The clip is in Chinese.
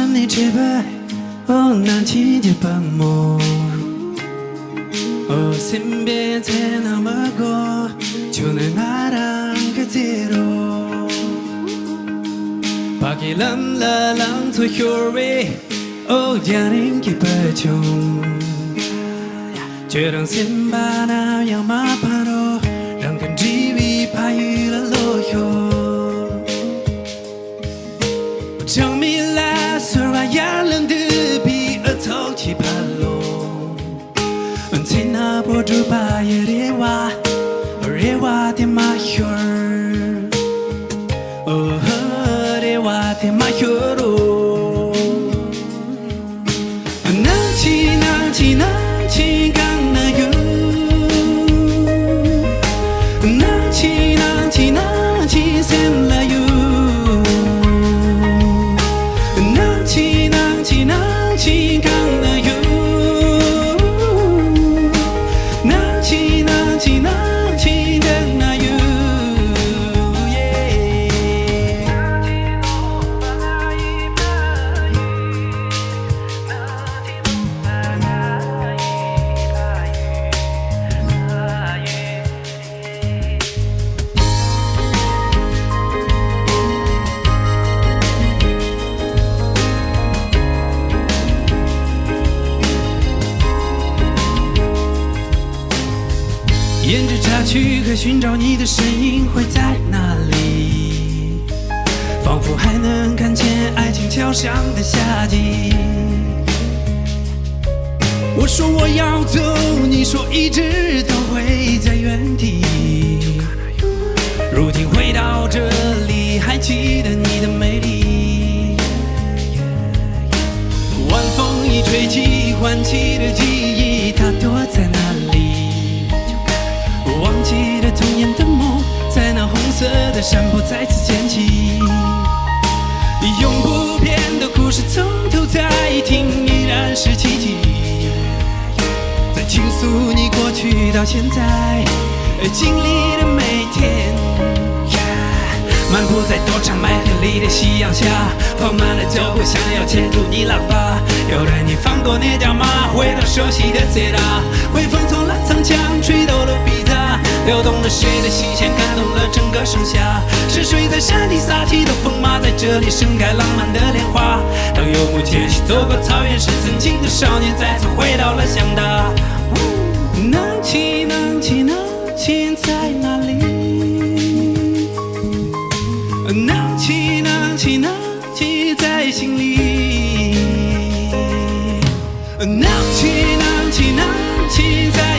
看你洁白，哦，难听的本梦，哦，身边才那么个，就能爱上个自由。把给冷了冷出your way，哦，家人给不穷，就让心把那样马爬多，让根机会爬越了路哟。证明了所有压冷的比而走起爬路，在那波住把夜的哇，夜哇的马雪儿，哦，的哇的马雪儿，能起能起能起刚那有，能起能起能起先来有。沿着岔去和寻找你的身影会在哪里？仿佛还能看见爱情桥上的夏季。我说我要走，你说一直都会在原地。如今回到这里，还记得你的美丽。晚风一吹起，唤起的记忆，它躲在哪里？忘记了童年的梦，在那红色的山坡再次捡起。永不变的故事，从头再听，依然是奇迹。在倾诉你过去到现在经历的每天。漫步在多长麦田里的夕阳下，放慢了脚步，想要牵住你喇叭，要带你翻过那条马，回到熟悉的街道。微风从蓝苍墙吹到了鼻子，撩动了谁的心弦，感动了整个盛夏。是谁在山里撒起的风马，在这里盛开浪漫的莲花。当游牧前夕走过草原时，曾经的少年再次回到了乡大。能起能起能起在哪里？能起能起能起在心里，能起能起能起在。